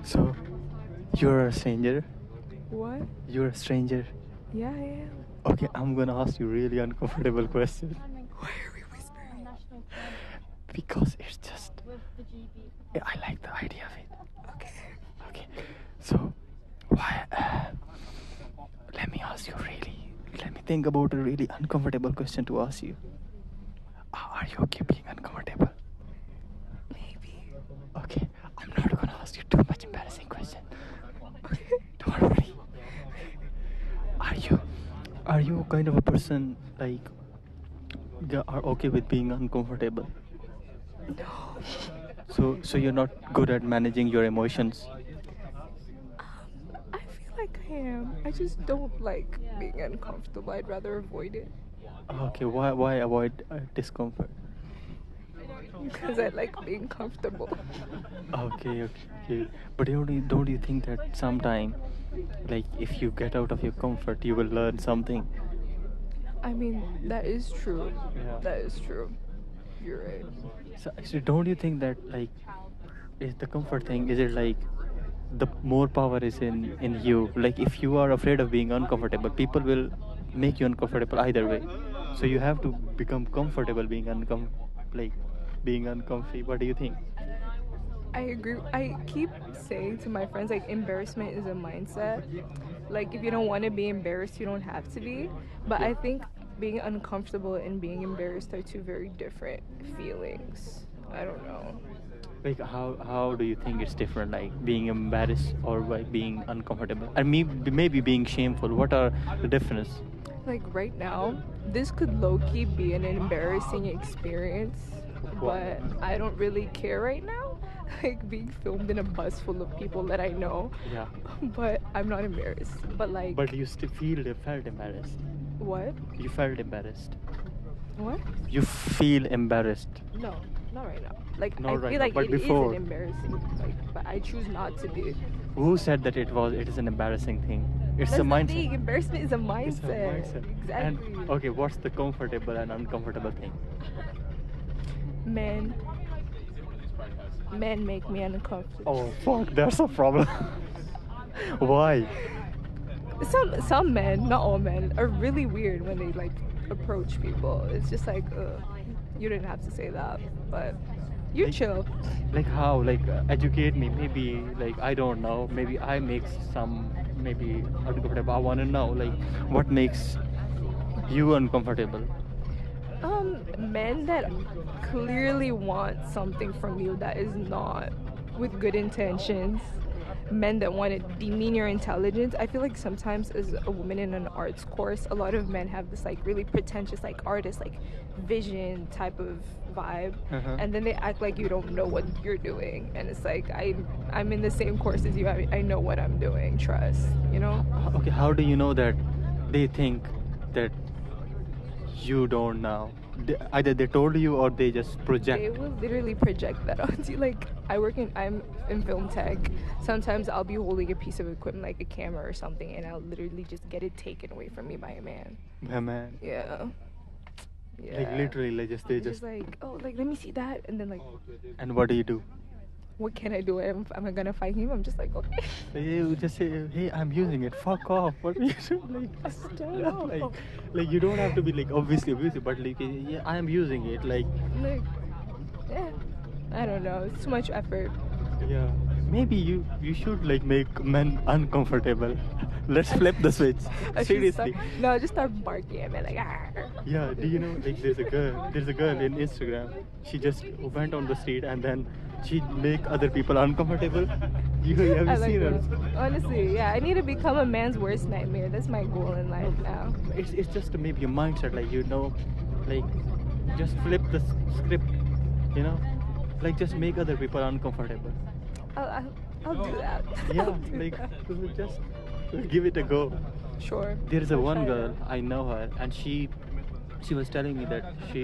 So, you're a stranger? What? You're a stranger? Yeah, I am. Okay, I'm gonna ask you really uncomfortable question. Why are we whispering? Because it's just. Yeah, I like the idea of it. Okay. Okay, so why? Let me ask you really. Let me think about a really uncomfortable question to ask you. Are you okay being uncomfortable? Maybe. Okay, I'm not gonna ask you too much embarrassing question. Don't worry. Are you are you kind of a person like are okay with being uncomfortable? No. So you're not good at managing your emotions. I feel like I am. I just don't like being uncomfortable. I'd rather avoid it. Okay, why avoid discomfort? Because I like being comfortable. Okay. But don't you think that sometime, like if you get out of your comfort, you will learn something? I mean, that is true. Yeah. That is true. You're right. So actually, don't you think that like is the comfort thing? Is it like the more power is in you? Like if you are afraid of being uncomfortable, people will make you uncomfortable either way. So you have to become comfortable being like being uncomfy. What do you think? I agree. I keep saying to my friends, like, embarrassment is a mindset. Like, if you don't want to be embarrassed, you don't have to be. But Yeah. I think being uncomfortable and being embarrassed are two very different feelings. I don't know. Like how do you think it's different? Like being embarrassed or like being uncomfortable, and maybe being shameful. What are the difference? Like, right now, this could low key be an embarrassing experience, Why? but I don't really care right now. Like, being filmed in a bus full of people that I know, Yeah. but I'm not embarrassed. But, like, But you still felt embarrassed. what? You felt embarrassed. What? You feel embarrassed. No, not right now. Like, I Not right feel now, like but it is an before. embarrassing, like, but I choose not to be. Who said that it is an embarrassing thing? It's That's a the mindset. thing. Embarrassment is a It's a mindset. mindset. And Exactly. okay, what's the comfortable and uncomfortable thing? Men, men make me uncomfortable. Oh fuck, that's a problem. Why? Some men, not all men, are really weird when they like approach people. It's just like, you didn't have to say that, but you're Like, chill. like how? Like educate me. Maybe like I don't know. Maybe I make some maybe uncomfortable. I want to know like what makes you uncomfortable. Men that clearly want something from you that is not with good intentions. Men that want to demean your intelligence. I feel like sometimes as a woman in an arts course, a lot of men have this like really pretentious like artist like vision type of vibe, Uh-huh. and then they act like you don't know what you're doing, and it's like I'm in the same course as you. I know what I'm doing. Trust, you know. Okay, how do you know that they think that you don't know? Either they told you or they just They project. will literally project that onto you. Like I'm in film tech. Sometimes I'll be holding a piece of equipment like a camera or something, and I'll literally just get it taken away from me by a man. My man. Yeah. Yeah. Like literally, like just they It's just. just like, oh, like let me see that, and then like, And what do you do? what can I do? Am I gonna fight him? I'm just like, okay. You just say, "Hey, I'm using it. Fuck off." What do you do? Like, Stop. like you don't have to be like obviously, but like yeah, I am using it. Like Like, yeah. I don't know. It's too much effort. yeah, maybe you should like make men uncomfortable. Let's flip the switch. I should start, Seriously. no, just start barking at me like, ah. Yeah, do you know like there's a girl in Instagram. She just went on the street and then she make other people uncomfortable. Have I you like seen that. her? Honestly, yeah, I need to become a man's worst nightmare. That's my goal in life now. It's just maybe a mindset like like just flip the script, you know, like just make other people uncomfortable. I'll, I'll, I'll do that. Yeah, I'll do like that. just give it a go. Sure. There is a I'll one try girl that. I know her, and she was telling me that she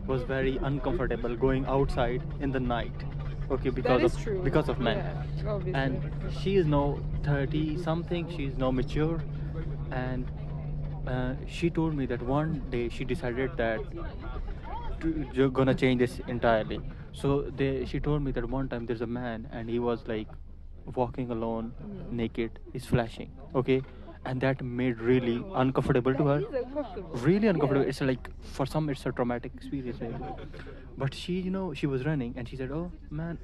was very uncomfortable going outside in the night. Okay, That is true. because of men, Yeah, obviously. and she is now 30 something. She's now mature, and she told me that one day she decided that you're gonna change this entirely. So she told me that one time there's a man and he was like walking alone, Mhm. naked, is flashing. Okay, and that made really uncomfortable to her. He's uncomfortable. Really uncomfortable. Yeah. It's like for some, it's a traumatic experience. Maybe. But she, she was running and she said, "Oh man,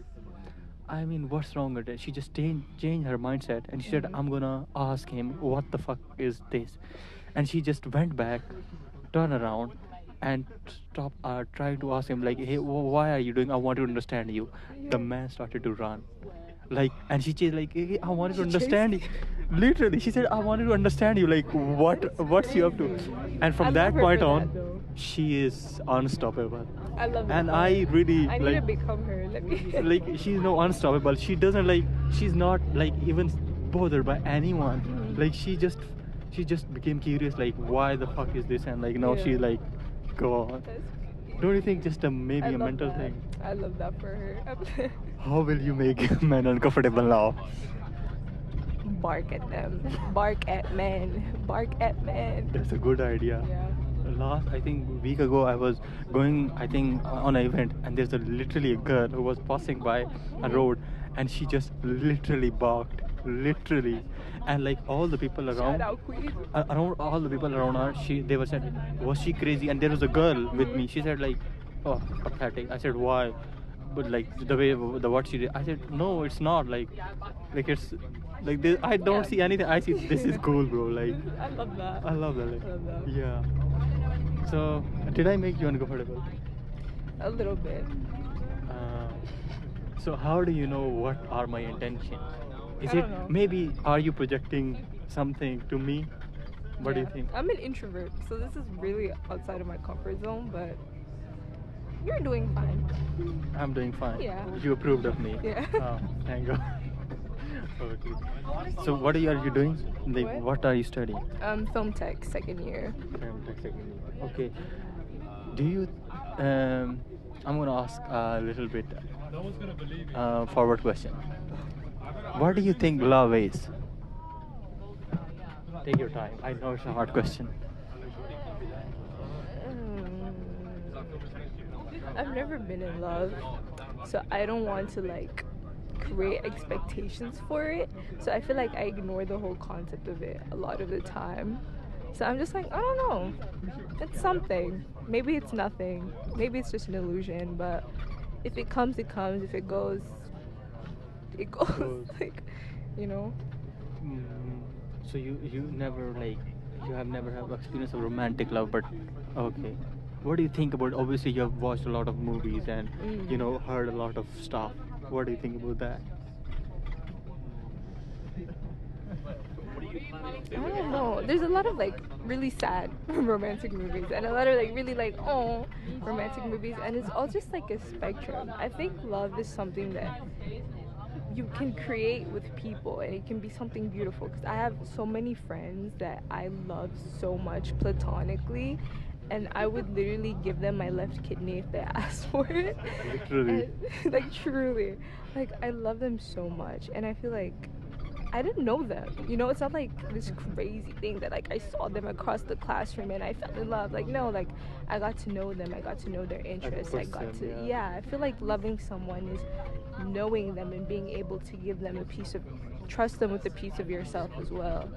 I mean, what's wrong with it?" She just changed her mindset and she said, Mhm. "I'm gonna ask him what the fuck is this," and she just went back, turned around, and stop trying to ask him like, "Hey, why are you doing? I want to understand you." The Yeah. man started to run, like, and she said like, "Hey, I wanted to She chased understand you." Literally, she said, "I wanted to understand you. Like, what's you up to?" crazy. And I from love that her point for on, that though. she is unstoppable. I love that. And I really I need to like become her. Let me. like she's no unstoppable. She doesn't like she's not like even bothered by anyone. Mhm. Like she just became curious like why the fuck is this, and like now Yeah. she's like, go on. That's crazy. Don't you think just a I maybe a love mental that. thing? I love that for her. How will you make men uncomfortable now? Bark at them. Bark at men. Bark at men. That's a good idea. Yeah. Last I think week ago I was going I think on an event, and there's literally a girl who was passing by a road, and she just literally barked, literally, and like all the people Shout around out Queen. around all the people around her, they were said, was she crazy? And there was a girl with me. She said like, oh, pathetic. I said why? But like the way the what she did, I said no, it's not like it's like this, I don't Yeah. see anything. I see this is cool, bro. Like I love that. I love that. I love that. Yeah. So did I make you uncomfortable? A little bit. Uh, so how do you know what are my intentions? Is I it don't know. maybe are you projecting something to me? What do you Yeah. think? I'm an introvert, so this is really outside of my comfort zone, but you're doing fine. I'm doing fine. Yeah. You approved of me. Yeah. Oh, thank God. Okay. So what are you doing? Like, What? what are you studying? Film tech, second year. Okay. Do you? I'm gonna ask a little bit forward question. What do you think love is? Take your time. I know it's a hard question. Mm, I've never been in love, so I don't want to like create expectations for it. So I feel like I ignore the whole concept of it a lot of the time. So I'm just like, I don't know. It's something. Maybe it's nothing. Maybe it's just an illusion, but if it comes, it comes. If it goes, it goes. Goes. Like, you know? Mm, so you never like you have never have experience of romantic love, but okay. What do you think about? Obviously, you have watched a lot of movies and Mm. heard a lot of stuff. What do you think about that? I don't know. There's a lot of like really sad romantic movies and a lot of like really like oh romantic movies, and it's all just like a spectrum. I think love is something that you can create with people, and it can be something beautiful, because I have so many friends that I love so much platonically, and I would literally give them my left kidney if they asked for it. Literally. And, like truly, like I love them so much, and I feel like I didn't know them. You know, it's not like this crazy thing that like I saw them across the classroom and I fell in love. Like no, like I got to know them. I got to know their interests. I got person, to yeah. I feel like loving someone is knowing them and being able to give them a piece of trust them with a piece of yourself as well.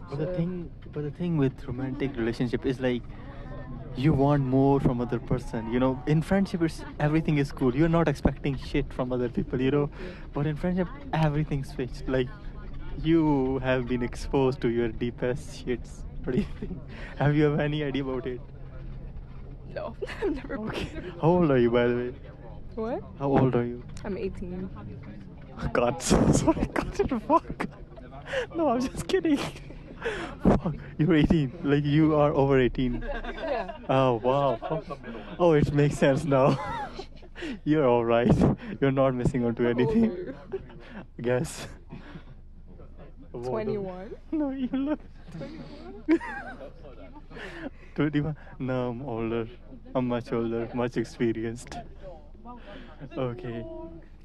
But the So- thing with romantic relationship is like you want more from other person. In friendship, it's everything is cool. You're not expecting shit from other people. But in friendship, everything's switched. Like you have been exposed to your deepest shits. What do you think? Have you have any idea about it? No, I've never been Okay. through- How old are you, by the way? What? How old are you? I'm 18. God, sorry, God, fuck. No, I'm just kidding. Fuck, you're 18. Like you are over 18. Yeah. Oh wow. Oh, it makes sense now. You're all right. You're not missing out to How old anything. are you? Guess. 21. No, you look 21. No, I'm older. I'm much older, much experienced. Okay.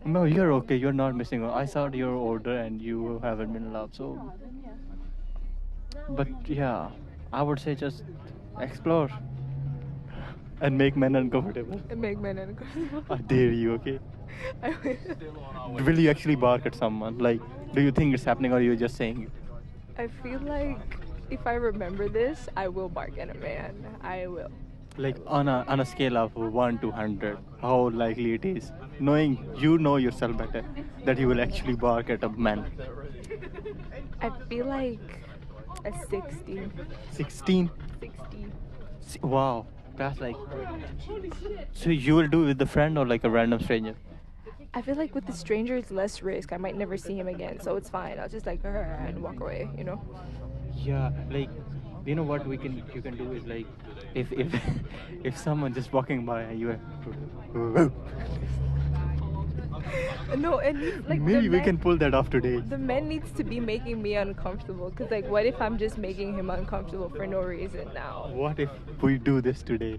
No, you're okay. You're not missing out. I thought you're older and you haven't been in love. So, but yeah, I would say just explore and make men uncomfortable. And make men uncomfortable. I dare you, okay? I will. Will you actually bark at someone? Like, Do you think it's happening, or you're just saying it? I feel like if I remember this, I will bark at a man. I will. Like on a scale of 1 to 100, how likely it is, knowing you know yourself better, that you will actually bark at a man? I feel like a 60. 16. 60. Wow, that's like. So you will do it with a friend or like a random stranger? I feel like with the stranger, it's less risk. I might never see him again, so it's fine. I'll just like and walk away, you know. Yeah, like, you know what you can do is like, if if someone just walking by and you have, No, and like maybe we can pull that off today. the man needs to be making me uncomfortable. Cause like, what if I'm just making him uncomfortable for no reason now? What if we do this today?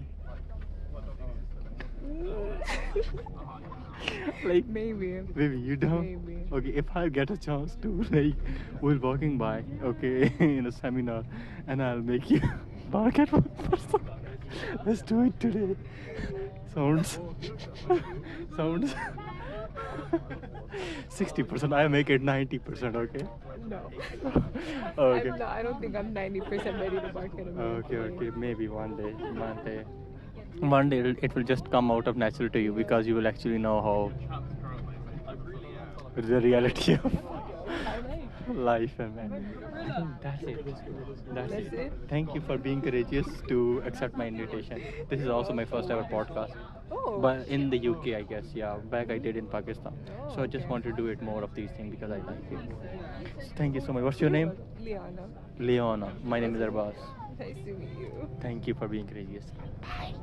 Like, Maybe. maybe you don't. Maybe. Okay, if I get a chance to, like, we're walking by, okay, in a seminar, and I'll make you bark at one person. Let's do it today. Sounds. Sounds. 60%. I make it 90%. Okay. No. Okay. I don't think I'm 90% ready to bark at a man. Okay. Maybe one day. One day it will just come out of natural to you, because you will actually know how the reality of life and man. I think that's it. That's That's it? Thank you for being courageous to accept my invitation. This is also my first ever podcast. Oh. But in the UK, I guess, yeah. Back I did in Pakistan. So I just want to do it more of these things because I like it. So thank you so much. What's your name? Liana. Leona. My name is Arbaz. Nice to meet you. Thank you for being courageous. Bye.